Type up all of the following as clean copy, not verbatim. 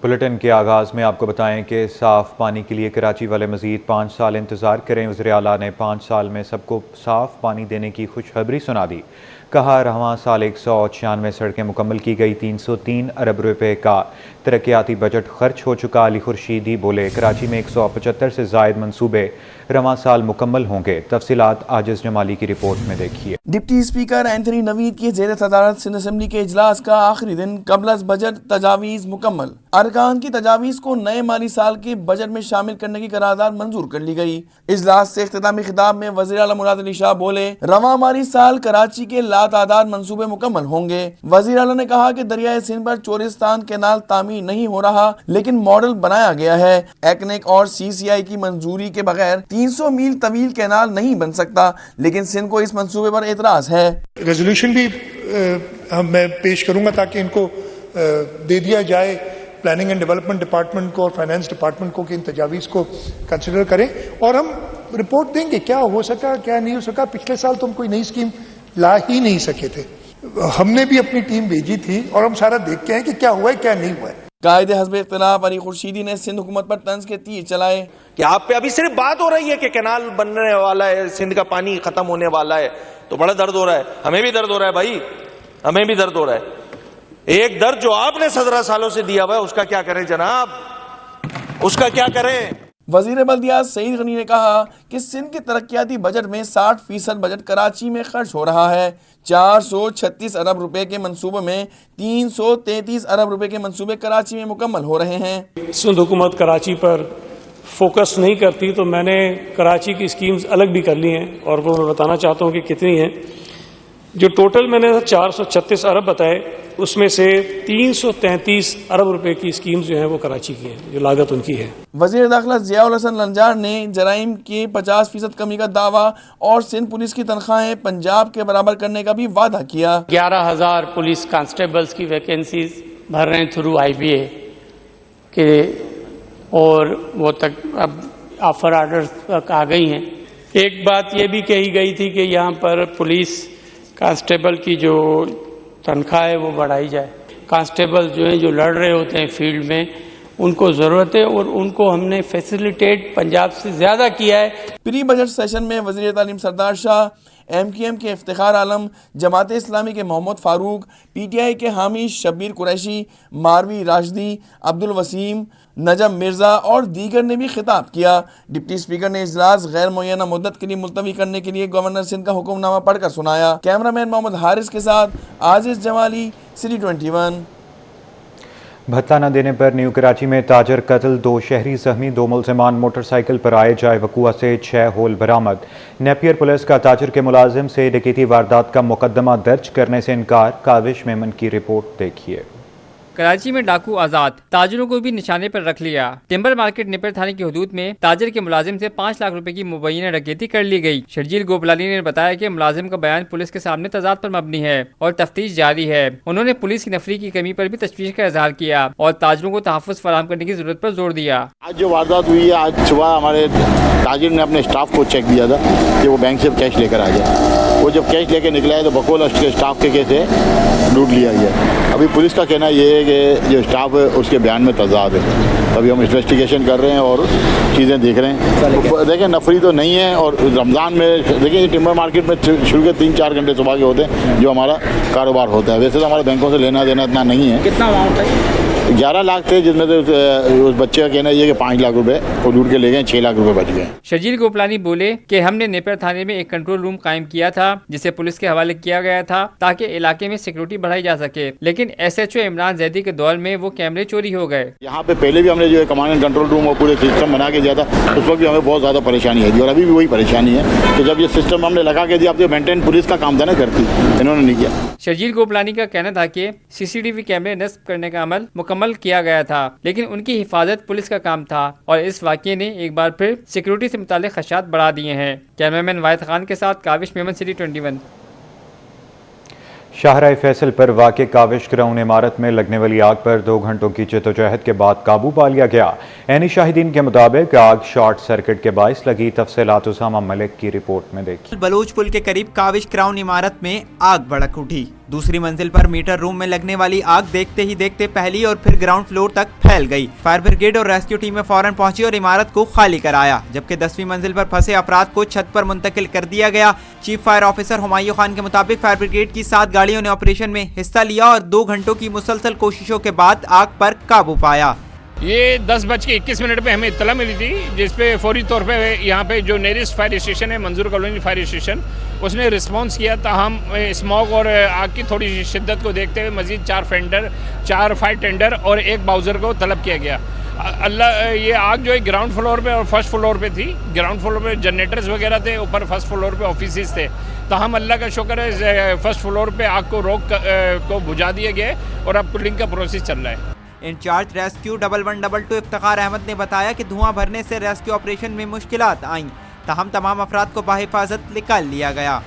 Bulletin کے آغاز میں آپ کو بتائیں کہ صاف پانی کے لیے کراچی والے مزید 5 سال انتظار کریں۔ وزیر اعلیٰ نے 5 سال میں سب کو صاف پانی دینے کی خوشخبری سنا دی۔ کہا رواں سال 196 سڑکیں مکمل کی گئی، 303 ارب روپے کا ترقیاتی بجٹ خرچ ہو چکا۔ علی خورشیدی بولے کراچی میں 175 سے زائد منصوبے رواں سال مکمل ہوں گے۔ تفصیلات عاجز جمالی کی رپورٹ میں دیکھیے۔ ڈپٹی اسپیکر اینتھنی نوید کی زیر صدارت سندھ اسمبلی کے اجلاس کا آخری دن قبل از بجٹ تجاویز مکمل۔ ارکان کی تجاویز کو نئے مالی سال کے بجٹ میں شامل کرنے کی قرارداد منظور کر لی گئی۔ اجلاس سے اختتامی خطاب میں وزیر اعلیٰ مراد علی شاہ بولے رواں مالی سال کراچی کے لاتعداد منصوبے مکمل ہوں گے۔ وزیر اعلیٰ نے کہا کہ دریائے سندھ پر چورستان کینال تعمیر نہیں ہو رہا لیکن ماڈل بنایا گیا ہے۔ ایکنیک اور CCI کی منظوری کے بغیر 300 میل طویل کینال نہیں بن سکتا، لیکن سندھ کو اس منصوبے پر اعتراض ہے۔ ریزولوشن بھی میں پیش کروں گا تاکہ ان کو دے دیا جائے پلاننگ اینڈ ڈیولپمنٹ ڈپارٹمنٹ کو اور فائنانس ڈپارٹمنٹ کو کہ ان تجاویز کو کنسیڈر کریں اور ہم رپورٹ دیں گے کیا ہو سکا کیا نہیں ہو سکا۔ پچھلے سال تو ہم کوئی نئی اسکیم لا ہی نہیں سکے تھے، ہم نے بھی اپنی ٹیم بھیجی تھی اور ہم سارا دیکھ کے ہیں کہ کیا ہوا ہے کیا نہیں ہوا ہے۔ قائد حزب اختلاف علی خورشیدی نے سندھ حکومت پر طنز کے تیر چلائے کہ آپ پہ ابھی صرف بات ہو رہی ہے کہ کینال بننے والا ہے، سندھ کا پانی ختم ہونے والا ہے تو بڑا درد ہو رہا ہے۔ ہمیں بھی درد ہو رہا ہے بھائی، ہمیں بھی درد ہو رہا ہے۔ ایک درد جو آپ نے 17 سالوں سے دیا ہوا ہے اس کا کیا کریں جناب، اس کا کیا کریں۔ وزیر بلدیات سعید غنی نے کہا کہ سندھ کے ترقیاتی بجٹ میں 60% بجٹ کراچی میں خرچ ہو رہا ہے۔ 436 ارب روپے کے منصوبے میں 333 ارب روپے کے منصوبے کراچی میں مکمل ہو رہے ہیں۔ سندھ حکومت کراچی پر فوکس نہیں کرتی تو میں نے کراچی کی اسکیمز الگ بھی کر لی ہیں اور وہ میں بتانا چاہتا ہوں کہ کتنی ہیں۔ جو ٹوٹل میں نے 436 ارب بتائے اس میں سے 333 ارب روپے کی اسکیمز جو ہیں وہ کراچی کی ہیں، جو لاگت ان کی ہے۔ وزیر داخلہ ضیاء الحسن لنجار نے جرائم کے 50% کمی کا دعویٰ اور سندھ پولیس کی تنخواہیں پنجاب کے برابر کرنے کا بھی وعدہ کیا۔ 11,000 پولیس کانسٹیبلز کی ویکینسیز بھر رہے ہیں تھرو IBA کے، اور وہ تک اب آفر آرڈر تک آ گئی ہیں۔ ایک بات یہ بھی کہی گئی تھی کہ یہاں پر پولیس کانسٹیبل کی جو تنخواہ ہے وہ بڑھائی جائے۔ کانسٹیبل جو ہیں جو لڑ رہے ہوتے ہیں فیلڈ میں ان کو ضرورت ہے اور ان کو ہم نے فیسیلیٹیٹ پنجاب سے زیادہ کیا ہے۔ پری بجٹ سیشن میں وزیر تعلیم سردار شاہ، MQM کے افتخار عالم، جماعت اسلامی کے محمد فاروق، PTI کے حامی شبیر قریشی، ماروی راشدی، عبدالوسیم، نجم مرزا اور دیگر نے بھی خطاب کیا۔ ڈپٹی اسپیکر نے اجلاس غیر معینہ مدت کے لیے ملتوی کرنے کے لیے گورنر سندھ کا حکم نامہ پڑھ کر سنایا۔ کیمرہ مین محمد حارث کے ساتھ عاجز جمالی، City 21۔ بھتہ نہ دینے پر نیو کراچی میں تاجر قتل، 2 شہری زخمی، 2 ملزمان موٹر سائیکل پر آئے، جائے وقوع سے 6 ہول برآمد۔ نیپیر پولیس کا تاجر کے ملازم سے ڈکیتی واردات کا مقدمہ درج کرنے سے انکار۔ کاوش میمن کی رپورٹ دیکھیے۔ کراچی میں ڈاکو آزاد، تاجروں کو بھی نشانے پر رکھ لیا۔ ٹمبر مارکیٹ نیپر تھانے کی حدود میں تاجر کے ملازم سے 5 لاکھ روپے کی مبینہ ڈکیتی کر لی گئی۔ شرجیل گوپلانی نے بتایا کہ ملازم کا بیان پولیس کے سامنے تضاد پر مبنی ہے اور تفتیش جاری ہے۔ انہوں نے پولیس کی نفری کی کمی پر بھی تشویش کا اظہار کیا اور تاجروں کو تحفظ فراہم کرنے کی ضرورت پر زور دیا۔ آج جو واردات ہوئی ہے، آج صبح ہمارے تاجر نے اپنے اسٹاف کو چیک دیا تھا کہ وہ بینک سے کیش لے کر آ جائے۔ وہ جب کیش لے کے نکلا ہے تو بقول اسٹاف کے کیسے لوٹ لیا گیا۔ ابھی پولیس کا کہنا یہ ہے کہ جو اسٹاف ہے اس کے بیان میں تضاد ہے۔ ابھی ہم انویسٹیگیشن کر رہے ہیں اور چیزیں دیکھ رہے ہیں۔ دیکھیں نفری تو نہیں ہے، اور رمضان میں دیکھیں ٹمبر مارکیٹ میں شروع کے 3-4 گھنٹے صبح کے ہوتے ہیں جو ہمارا کاروبار ہوتا ہے۔ ویسے تو ہمارے بینکوں سے لینا دینا اتنا نہیں ہے۔ کتنا اماؤنٹ ہے؟ 11 لاکھ تھے، جس میں سے اس بچے کا کہنا یہ کہ 5 لاکھ روپے وہ لوٹ کے لے گئے، 6 لاکھ روپے بچ گئے۔ شرجیل گوپلانی بولے کہ ہم نے نیپر تھانے میں ایک کنٹرول روم قائم کیا تھا جسے پولیس کے حوالے کیا گیا تھا تاکہ علاقے میں سیکورٹی بڑھائی جا سکے، لیکن SHO عمران زیدی کے دور میں وہ کیمرے چوری ہو گئے۔ یہاں پہ پہلے بھی ہم نے جو ہے کمانڈ اینڈ کنٹرول روم اور پورے سسٹم بنا کے دیا تھا، اس وقت بھی ہمیں بہت زیادہ پریشانی ہے اور ابھی بھی وہی پریشانی ہے کہ جب یہ سسٹم ہم نے لگا کے دیا، اب یہ مینٹین پولیس کا کام تھا نا کرتی، انہوں نے نہیں کیا۔ شرجیل گوپلانی کا کہنا تھا کہ CCTV کیمرے نصب کرنے کا عمل مکمل کیا گیا تھا، لیکن ان کی حفاظت پولیس کا کام تھا اور اس واقعے نے ایک بار پھر سیکورٹی سے متعلق خدشات بڑھا دیے ہیں۔ کیمرہ مین واحد خان کے ساتھ کاوش میمن، City 21۔ شاہراہ فیصل پر واقع کاوش گراؤنڈ عمارت میں لگنے والی آگ پر 2 گھنٹوں کی جدوجہد کے بعد قابو پا لیا گیا۔ عینی شاہدین کے مطابق آگ شارٹ سرکٹ کے باعث لگی۔ تفصیلات اسامہ ملک کی رپورٹ میں دیکھیں۔ بلوچ پل کے قریب کاوش گراؤنڈ عمارت میں آگ بھڑک اٹھی۔ दूसरी मंजिल पर मीटर रूम में लगने वाली आग देखते ही देखते पहली और फिर ग्राउंड फ्लोर तक फैल गई। फायर ब्रिगेड और रेस्क्यू टीमें फौरन पहुंची और इमारत को खाली कराया, जबकि 10वीं मंजिल पर फंसे अफराद को छत पर मुंतकिल कर दिया गया। Chief fire officer Humayun Khan के मुताबिक फायर ब्रिगेड की 7 गाड़ियों ने ऑपरेशन में हिस्सा लिया और 2 घंटों की मुसलसल कोशिशों के बाद आग पर काबू पाया। ये 10:21 पे हमें इत्तला मिली थी, जिसपे फौरी तौर पे यहाँ पे जो नियरेस्ट फायर स्टेशन है मंजूर कॉलोनी फायर स्टेशन, उसने रिस्पांस किया। ताहम स्मोक और आग की थोड़ी शिद्दत को देखते हुए मजीद 4 फायर टेंडर और 1 बाउजर को तलब किया गया। ये आग जो है ग्राउंड फ्लोर पे और फर्स्ट फ्लोर पे थी। ग्राउंड फ्लोर पे जनरेटर्स वगैरह थे, ऊपर फर्स्ट फ्लोर पे ऑफिस थे। ताहम अल्लाह का शुक्र है फर्स्ट फ्लोर पे आग को बुझा दिया गया और अब कूलिंग का प्रोसेस चल रहा है। इंचार्ज रेस्क्यू 1112 इफ्तिखार अहमद ने बताया कि धुआं भरने से रेस्क्यू ऑपरेशन में मुश्किलात आईं, ताहम तमाम अफराद को बाहिफाजत निकाल लिया गया।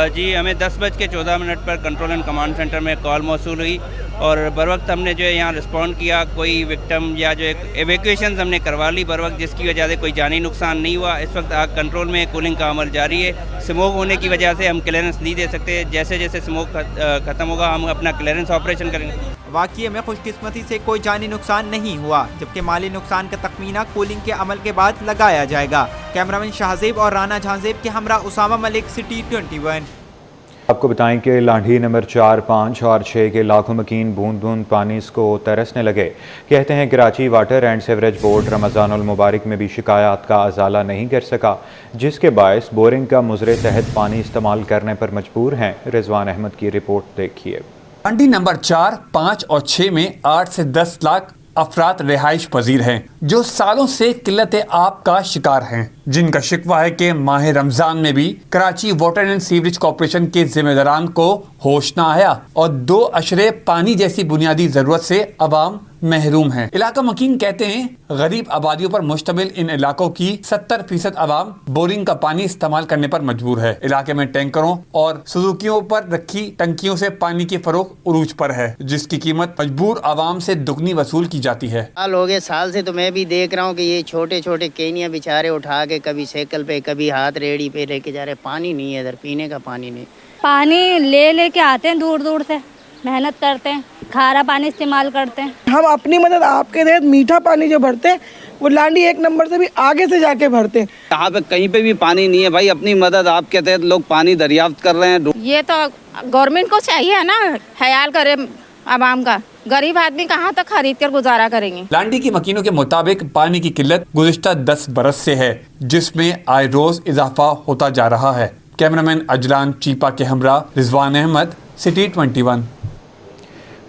जी हमें 10:14 पर कंट्रोल एंड कमांड सेंटर में कॉल मौसूल हुई और बर वक्त हमने जो है यहाँ रिस्पॉन्ड किया। कोई विक्टिम या जो एवेक्यूएशन हमने करवा ली बर वक्त, जिसकी वजह से कोई जानी नुकसान नहीं हुआ। इस वक्त आग कंट्रोल में, कूलिंग का अमल जारी है। स्मोक होने की वजह से हम क्लियरेंस नहीं दे सकते। जैसे जैसे स्मोक ख़त्म होगा हम अपना क्लियरेंस ऑपरेशन करेंगे। वाक़ये में खुशकिस्मती से कोई जानी नुकसान नहीं हुआ, जबकि माली नुकसान का तखमीना कूलिंग के अमल के बाद लगाया जाएगा। कैमरामैन शाहजेब और राना झांजेब के हमरा उसामा मलिक, सिटी 21। आपको बताएं कि लांढी नंबर 4, 5 और 6 के लाखों मकीन बूंद बूंद पानी को तरसने लगे। कहते हैं Karachi water and sewerage board रमज़ानुल मुबारक में भी शिकायत का अजाला नहीं कर सका, जिसके बायस बोरिंग का मुजरे तहत पानी इस्तेमाल करने पर मजबूर हैं। रिजवान अहमद की रिपोर्ट देखिए। लांढी नंबर 4, 5 और 6 में 8 से 10 लाख अफराद रिहाइश पजीर हैं, जो सालों से किल्लत आब का शिकार हैं, जिनका शिकवा है कि माह रमजान में भी Karachi water and sewerage corporation के जिम्मेदारान को होश न आया और 2 अशरे पानी जैसी बुनियादी जरूरत से अवाम महरूम हैं। इलाका मकीन कहते हैं गरीब आबादियों पर मुश्तमिल इन इलाकों की 70% आवाम बोरिंग का पानी इस्तेमाल करने पर मजबूर है। इलाके में टैंकरों और सुजुकियों पर रखी टंकियों से पानी की फरोख्त उरूज पर है, जिसकी कीमत मजबूर आवाम से दुगनी वसूल की जाती है। साल हो गए, साल से तो मैं भी देख रहा हूँ कि ये छोटे छोटे केनिया बेचारे उठा के कभी साइकिल पे कभी हाथ रेड़ी पे लेके जा रहे। पानी नहीं है इधर, पीने का पानी नहीं। पानी लेके आते हैं दूर दूर से, मेहनत करते हैं, खारा पानी इस्तेमाल करते हैं। हम अपनी मदद आपके तहत मीठा पानी जो भरते हैं वो लांडी 1 नंबर से भी आगे से जाके भरते हैं। यहाँ पे कहीं पे भी पानी नहीं है भाई, अपनी मदद आपके तहत लोग पानी दरियाफ्त कर रहे हैं। ये तो गवर्नमेंट को चाहिए ना, ख्याल करे आवाम का। गरीब आदमी कहाँ तक खरीद कर गुजारा करेंगे। लांडी की मकीनों के मुताबिक पानी की किल्लत गुज़िश्ता 10 बरस से है, जिसमें आए रोज इजाफा होता जा रहा है। कैमरामैन अजलान चीपा के हमरा रिजवान अहमद, सिटी 21।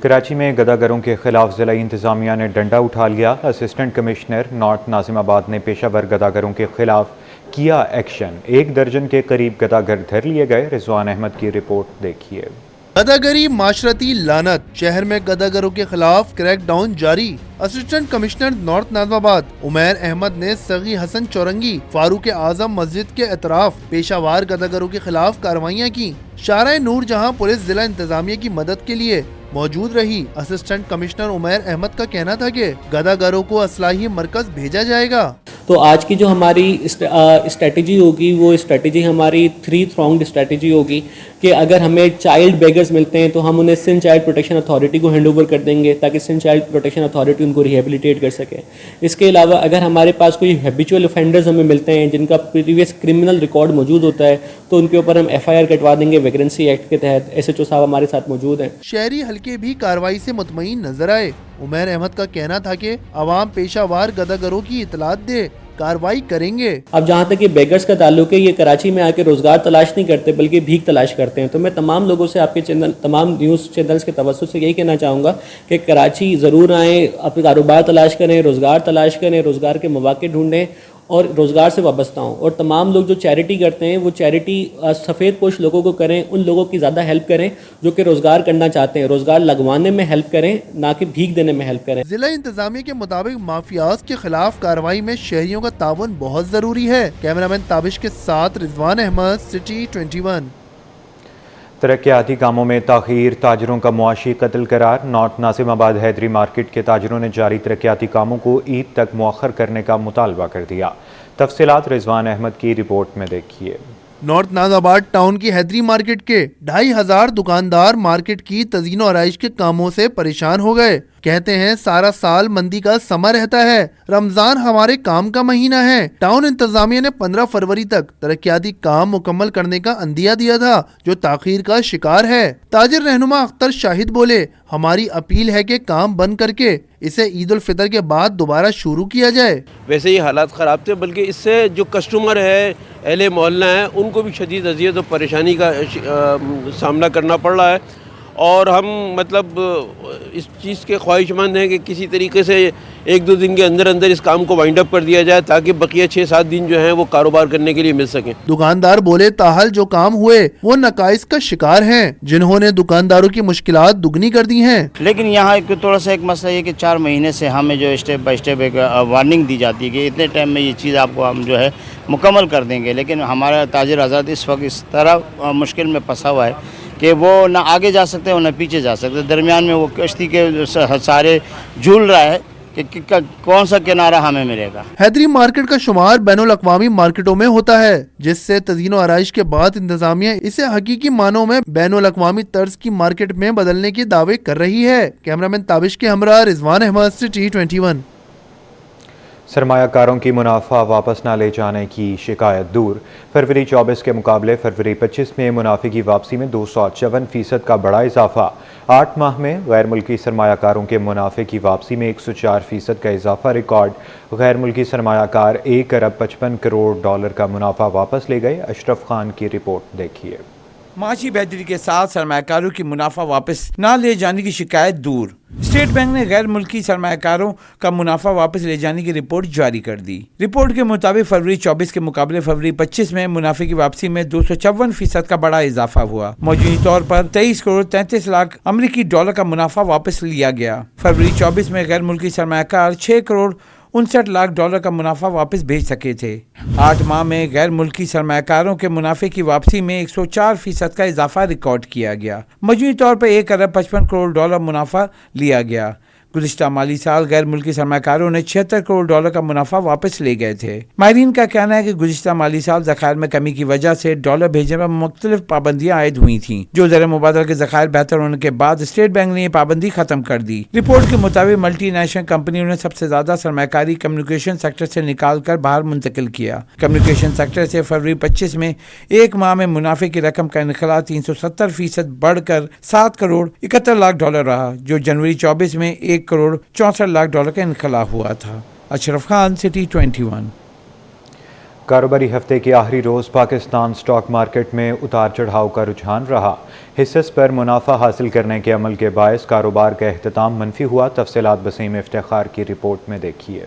कराची में गदागरों के खिलाफ ज़िला इंतज़ामिया ने डंडा उठा लिया। असिस्टेंट कमिश्नर नॉर्थ नाजिमाबाद ने पेशावर गदागरों के खिलाफ किया एक्शन। 1 दर्जन के करीब गदागर धर लिए गए। रिजवान अहमद की रिपोर्ट देखिए। गदागरी माशरती लानत, शहर में गदागरों के खिलाफ क्रैकडाउन जारी। Assistant commissioner north Nazimabad Umair Ahmed ने सगी हसन चौरंगी फारूक आजम मस्जिद के अतराफ पेशावार गदागरों के खिलाफ कार्रवाइयाँ की। शारा नूर जहाँ पुलिस जिला इंतजामिया की मदद के लिए मौजूद रही। असिस्टेंट कमिश्नर उमैर अहमद का कहना था कि गदागरों को असलाही मरकज भेजा जाएगा। तो आज की जो हमारी स्ट्रेटजी होगी वो स्ट्रेटजी हमारी 3 pronged स्ट्रेटजी होगी कि अगर हमें चाइल्ड बेगर्स मिलते हैं तो हम उन्हें सिंध चाइल्ड प्रोटेक्शन अथॉरिटी को हैंड ओवर कर देंगे ताकि सिंध चाइल्ड प्रोटेक्शन अथॉरिटी उनको रिहेबिलिटेट कर सके। इसके अलावा अगर हमारे पास कोई हैबिचुअल ऑफेंडर्स हमें मिलते हैं जिनका प्रीवियस क्रिमिनल रिकॉर्ड मौजूद होता है तो उनके ऊपर हम FIR कटवा देंगे वैकेंसी एक्ट के तहत। SHO साहब हमारे साथ मौजूद हैं। शहरी हल्के भी कार्रवाई से मुतमईन नजर आए। उमैर अहमद का कहना था कि अवाम पेशावार गदागरों की इतलात दे, कार्रवाई करेंगे। अब जहाँ तक ये बेगर्स का ताल्लुक है, ये कराची में आके रोजगार तलाश नहीं करते बल्कि भीख तलाश करते हैं। तो मैं तमाम लोगों से आपके चैनल, तमाम न्यूज़ चैनल्स के तवज्जुह से यही कहना चाहूँगा कि कराची ज़रूर आएँ, अपने कारोबार तलाश करें, रोज़गार तलाश करें, रोज़गार के मौके ढूंढें और रोज़गार से वाबस्ता हों। और तमाम लोग जो चैरिटी करते हैं वो चैरिटी सफ़ेद पोश लोगों को करें, उन लोगों की ज़्यादा हेल्प करें जो कि रोज़गार करना चाहते हैं। रोज़गार लगवाने में हेल्प करें, ना कि भीख देने में हेल्प करें। जिला इंतजामिया के मुताबिक माफियाज के खिलाफ कार्रवाई में शहरियों का ताउन बहुत जरूरी है। कैमरामैन ताबिश के साथ रिजवान अहमद, सिटी 21। तरक्याती कामों में ताख़ीर ताजरों का मुआशी कत्ल करार। नॉर्थ नाजिमाबाद हैदरी मार्केट के ताजरों ने जारी तरक्याती कामों को ईद तक मुअख्खर करने का मुतालबा कर दिया। तफसीलात रिजवान अहमद की रिपोर्ट में देखिए। नॉर्थ नाजाबाद टाउन की हैदरी मार्केट के 2500 दुकानदार मार्केट की तज़ीन और आराइश के कामों से परेशान हो गए। कहते हैं सारा साल मंदी का समय रहता है, रमजान हमारे काम का महीना है। टाउन इंतजामिया ने 15 फरवरी तक तरक्याती काम मुकम्मल करने का अंदिया दिया था, जो ताखीर का शिकार है। ताजिर रहनुमा अख्तर शाहिद बोले, हमारी अपील है कि काम बंद करके इसे ईद उल फितर के बाद दोबारा शुरू किया जाए। वैसे ही हालात ख़राब थे, बल्कि इससे जो कस्टमर है, अहले मोहल्ला है, उनको भी शदीद अजियत और परेशानी का सामना करना पड़ रहा है। और हम मतलब इस चीज़ के ख्वाहिशमंद हैं कि किसी तरीके से 1-2 दिन के अंदर अंदर इस काम को वाइंड अप कर दिया जाए, ताकि बकिया 6-7 दिन जो हैं वो कारोबार करने के लिए मिल सकें। दुकानदार बोले, ताहल जो काम हुए वो नकाइस का शिकार हैं, जिन्होंने दुकानदारों की मुश्किलात दुगनी कर दी हैं। लेकिन यहाँ एक थोड़ा सा एक मसला ये कि 4 महीने से हमें जो स्टेप बाय स्टेप एक वार्निंग दी जाती है कि इतने टाइम में ये चीज़ आपको हम जो है मुकम्मल कर देंगे, लेकिन हमारा ताजिर आज़ाद इस वक्त इस तरह मुश्किल में फंसा हुआ है कि वो ना आगे जा सकते हैं और ना पीछे जा सकते। दरमियान में वो कश्ती के सारे झूल रहा है कि कौन सा किनारा हमें मिलेगा। हैदरी मार्केट का शुमार बैनुल अक़वामी मार्केटों में होता है, जिससे तज़ीन आराइश के बाद इंतजामिया इसे हकीकी मानों में बैनुल अक़वामी तर्ज की मार्केट में बदलने के दावे कर रही है। कैमरामैन ताबिश के हमरा रिजवान अहमद, सिटी 21। सरमायाकारों की मुनाफा वापस न ले जाने की शिकायत दूर। फरवरी 24 के मुकाबले फरवरी 25 में मुनाफे की वापसी में 254% का बड़ा इजाफा। 8 माह में गैर मुल्की सरमायाकारों के मुनाफे की वापसी में 104% का इजाफा रिकॉर्ड। गैर मुल्की सरमायाकार 1 अरब 55 करोड़ डॉलर का मुनाफा वापस ले गए। अशरफ खान की रिपोर्ट देखिए। माशी बेहतरी के साथ सरमायाकारों की मुनाफा वापस न ले जाने की शिकायत दूर। स्टेट बैंक ने गैर मुल्की सरमायाकारों का मुनाफा वापस ले जाने की रिपोर्ट जारी कर दी। रिपोर्ट के मुताबिक फरवरी 24 के मुकाबले फरवरी 25 में मुनाफे की वापसी में 254% का बड़ा इजाफा हुआ। मौजूदी तौर पर 23 करोड़ 33 लाख अमेरिकी डॉलर का मुनाफा वापस लिया गया। फरवरी 24 में गैर मुल्की सरमायाकार 6 करोड़ 59 लाख डॉलर का मुनाफा वापस भेज सके थे। 8 माह में गैर मुल्की सरमायाकारों के मुनाफे की वापसी में 104% का इजाफा रिकॉर्ड किया गया। मजमूई तौर पर 1 अरब 55 करोड़ डॉलर मुनाफा लिया गया। गुज़िश्ता माली साल गैर मुल्की सरमायाकारों ने 76 करोड़ डॉलर का मुनाफा वापस ले गए थे। माहिरीन का कहना है कि गुज़िश्ता माली साल ज़खायर में कमी की वजह से डॉलर भेजने पर मुख्तलिफ पाबंदियां आयद हुई थी, जो ज़र मुबादला के ज़खायर बेहतर होने के बाद स्टेट बैंक ने ये पाबंदी खत्म कर दी। रिपोर्ट के मुताबिक मल्टी नेशनल कंपनियों ने सबसे ज्यादा सरमायाकारी कम्युनिकेशन सेक्टर से निकाल कर बाहर मुंतकिल किया। कम्युनिकेशन सेक्टर से फरवरी 25 में एक माह में मुनाफे की रकम का इनखला 370% बढ़कर 7 करोड़ 71 लाख डॉलर रहा, जो जनवरी 24 में 1 करोड़ 64 लाख डॉलर का इनखला हुआ था। अशरफ खान, सिटी 21। कारोबारी हफ्ते के आखिरी रोज़ पाकिस्तान स्टॉक मार्केट में उतार चढ़ाव का रुझान रहा। हिस्सेस पर मुनाफा हासिल करने के अमल के बायस कारोबार का अख्ताम मनफी हुआ। तफसीलात वसीम इफ्तिखार की रिपोर्ट में देखिए।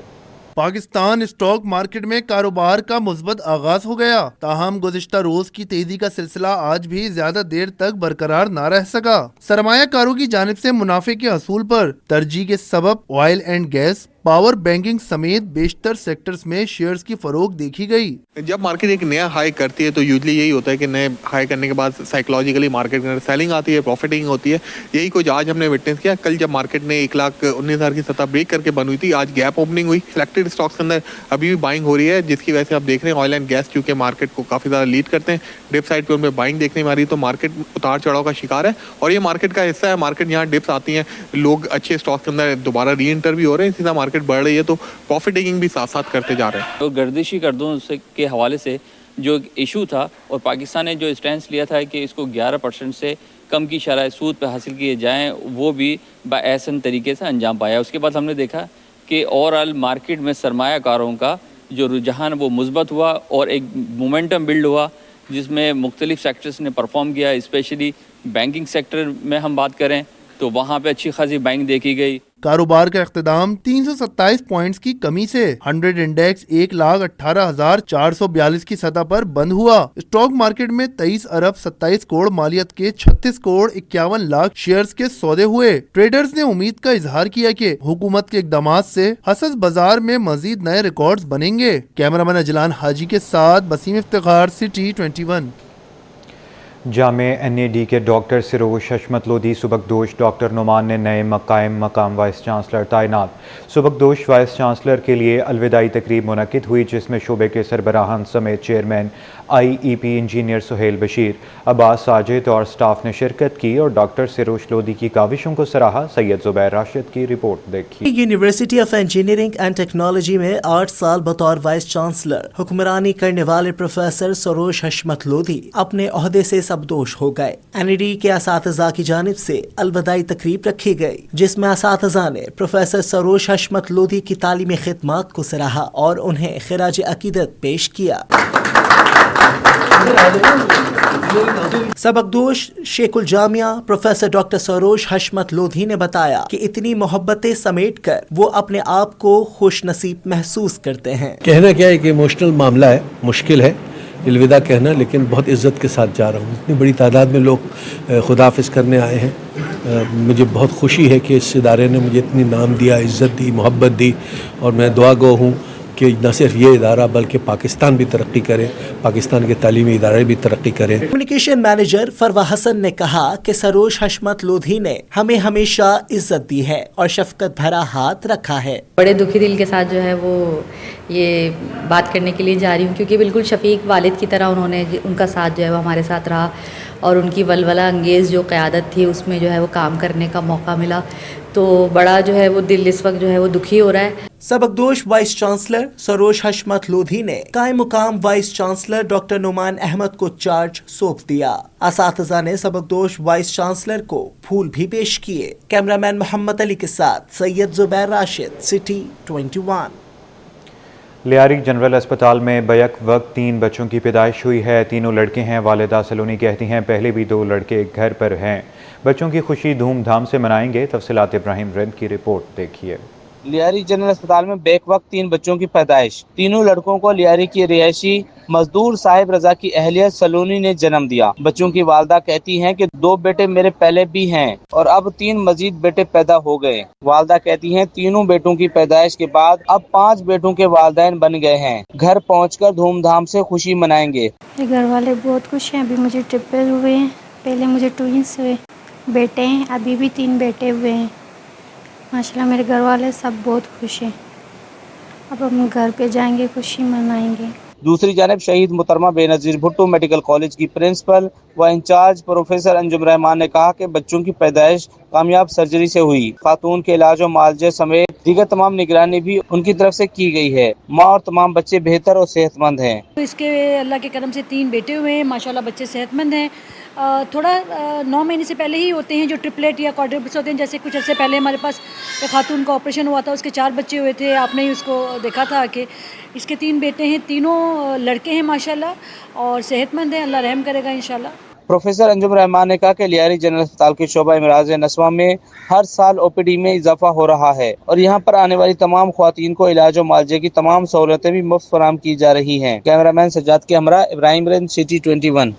पाकिस्तान स्टॉक मार्केट में कारोबार का मुस्बत आगाज हो गया, ताहम गुज़िश्ता रोज की तेजी का सिलसिला आज भी ज्यादा देर तक बरकरार न रह सका। सरमायाकारों की जानिब से मुनाफे के असूल पर तरजीह के सबब oil and gas, power, banking समेत बेशतर सेक्टर्स में शेयर्स की फरोख देखी गई। जब मार्केट एक नया हाई करती है तो यूजली यही होता है कि नए हाई करने के बाद साइकोलॉजिकली मार्केट के अंदर सेलिंग आती है, प्रॉफिटिंग होती है। यही कुछ आज हमने विटनेस किया। कल जब मार्केट ने 1,19,000 की सतह ब्रेक करके बंद हुई थी, आज गैप ओपनिंग हुई। सिलेक्टेड स्टॉक्स के अंदर अभी भी बाइंग हो रही है, जिसकी वजह से आप देख रहे हैं ऑयल एंड गैस चूंकि मार्केट को काफी ज्यादा लीड करते हैं, डिप साइड पे उनमें बाइंग देखने में आ रही है, तो मार्केट उतार चढ़ाव का शिकार है और ये मार्केट का हिस्सा है। मार्केट यहाँ डिप्स आती हैं, लोग अच्छे स्टॉक्स के अंदर दोबारा री एंटर भी हो रहे हैं, इसी तरह मार्केट बढ़ रही है तो प्रॉफिट टेकिंग भी साथ साथ करते जा रहे हैं। तो गर्दिशी गर्दों के हवाले से जो एक इशू था और पाकिस्तान ने जो स्टैंड लिया था कि इसको 11% से कम की शरह सूद पर हासिल किए जाएं, वो भी बाएहसन तरीके से अंजाम पाया। उसके बाद हमने देखा कि ओवरऑल मार्केट में सरमायाकारों का जो रुझान वो मुस्बत हुआ और एक मोमेंटम बिल्ड हुआ, जिसमें मुख्तलिफ सेक्टर्स ने परफॉर्म किया। स्पेशली बैंकिंग सेक्टर में हम बात करें तो वहाँ पे अच्छी खासी बाइंग देखी गई। कारोबार का इख्तिताम 327 पॉइंट्स की कमी से 100 इंडेक्स 1,18,442 की सतह पर बंद हुआ। स्टॉक मार्केट में 23 अरब 27 करोड़ मालियत के 36 करोड़ 51 लाख शेयर्स के सौदे हुए। ट्रेडर्स ने उम्मीद का इजहार किया कि हुकूमत के इकदामात से हसस बाजार में मजीद नए रिकॉर्ड्स बनेंगे। कैमरामैन अजलान हाजी के साथ वसीम इफ्तिखार, सिटी 21। जामे NAD के डॉक्टर सिरोश हशमत लोधी सुबकदोश डॉक्टर नुमान ने नए मकाम वाइस चांसलर तैनात। सुबकदोश वाइस चांसलर के लिए अलविदाई तकरीब मुनक्किद हुई, जिसमें शोबे के सरबराहान समेत chairman IEP engineer Suhail Bashir, Abbas Sajid और स्टाफ ने शिरकत की और डॉक्टर सिरोज लोधी की काविशों को सराहा। सैयद जुबैर राशिद की रिपोर्ट देखिए। University of engineering and technology में 8 साल बतौर वाइस चांसलर हुक्मरानी करने वाले प्रोफेसर सरोज हशमत लोधी अपने ओहदे से सबदोश हो गए। NED के असातिज़ा की जानिब से अलविदाई तकरीब रखी गई, जिसमें असातिज़ा ने प्रोफेसर सरोज हशमत लोधी की तालीमी खिदमात को सराहा और उन्हें खिराज अकीदत पेश किया। सबकदोश शेखुल जामिया प्रोफेसर डॉक्टर सरोज हशमत लोधी ने बताया कि इतनी मोहब्बतें समेट कर वो अपने आप को खुश नसीब महसूस करते हैं। कहना क्या है कि इमोशनल मामला है, मुश्किल है अलविदा कहना, लेकिन बहुत इज्जत के साथ जा रहा हूँ। इतनी बड़ी तादाद में लोग खुदाफिज करने आए हैं। मुझे बहुत खुशी है कि इस इदारे ने मुझे इतनी नाम दिया, इज़्ज़त दी, मोहब्बत दी, और मैं दुआ गो हूँ कि न सिर्फ ये इदारा बल्कि पाकिस्तान भी तरक्की करे, पाकिस्तान के तालीमी इदारे भी तरक्की करें। कम्युनिकेशन मैनेजर फरवा हसन ने कहा कि सरोज हशमत लोधी ने हमें हमेशा इज्जत दी है और शफकत भरा हाथ रखा है। बड़े दुखी दिल के साथ जो है वो ये बात करने के लिए जा रही हूँ, क्योंकि बिल्कुल शफीक वालिद की तरह उनका साथ जो है वो हमारे साथ रहा और उनकी वलवला अंगेज़ जो क़यादत थी उसमें जो है वो काम करने का मौका मिला। तो बड़ा जो है वो दिल इस वक्त जो है वो दुखी हो रहा है। सबकदोश वाइस चांसलर सरोज हशमत लोधी ने कायम मुकाम vice chancellor doctor Numan Ahmed को चार्ज सौंप दिया। असातिज़ा ने सबकदोश वाइस चांसलर को फूल भी पेश किए। कैमरामैन मोहम्मद अली के साथ सैयद जुबैर राशिद, सिटी 21। लियारी जनरल अस्पताल में बैक वक्त 3 बच्चों की पैदाइश हुई है। तीनों लड़के हैं। वालिदा सलोनी कहती हैं पहले भी 2 लड़के घर पर हैं। बच्चों की खुशी धूमधाम से मनाएंगे। तफसीलात इब्राहिम रिंद की रिपोर्ट देखिए। लियारी जनरल अस्पताल में बैक वक्त 3 बच्चों की पैदाइश। तीनों लड़कों को लियारी की रिहायशी मजदूर साहिब रजा की अहलिया सलोनी ने जन्म दिया। बच्चों की वालदा कहती हैं कि 2 बेटे मेरे पहले भी हैं और अब 3 मजीद बेटे पैदा हो गए। वालदा कहती हैं तीनों बेटों की पैदाइश के बाद अब 5 बेटों के वालिदैन बन गए हैं। घर पहुंचकर धूमधाम से खुशी मनाएंगे। घर वाले बहुत खुश हैं। अभी मुझे ट्रिपल हुए हैं, पहले मुझे ट्विंस हुए, बेटे हैं, अभी भी 3 बेटे हुए हैं। माशाल्लाह मेरे घर वाले सब बहुत खुश हैं। अब हम घर पे जाएंगे, खुशी मनाएंगे। दूसरी जानब शहीद मुहतरमा बेनज़ीर भुट्टो मेडिकल कॉलेज की प्रिंसिपल व इंचार्ज प्रोफेसर अंजुम रहमान ने कहा कि बच्चों की पैदाइश कामयाब सर्जरी से हुई। खातून के इलाज और मालजे समेत दीगर तमाम निगरानी भी उनकी तरफ से की गई है। माँ और तमाम बच्चे बेहतर और सेहतमंद हैं। इसके अल्लाह के करम से 3 बेटे हुए हैं। माशाल्लाह बच्चे सेहतमंद हैं। थोड़ा 9 महीने से पहले ही होते हैं जो ट्रिपलेट या क्वाड्रुप्लेट्स होते हैं। जैसे कुछ अर्से पहले हमारे पास एक खातून का ऑपरेशन हुआ था, उसके 4 बच्चे हुए थे, आपने ही उसको देखा था कि इसके 3 बेटे हैं, तीनों लड़के हैं माशाल्लाह और सेहतमंद हैं। अल्लाह रहम करेगा इंशाल्लाह। प्रोफेसर अंजुम रहमान ने कहा कि लियारी जनरल अस्पताल के शोबा इमराज नस्वा में हर साल OPD में इजाफा हो रहा है और यहाँ पर आने वाली तमाम ख्वातीन को इलाज और मालजे की तमाम सहूलतें भी मुफ्त फराहम की जा रही हैं। कैमरामैन सज्जाद के हमरा इब्राहिम रिंद, सिटी 21।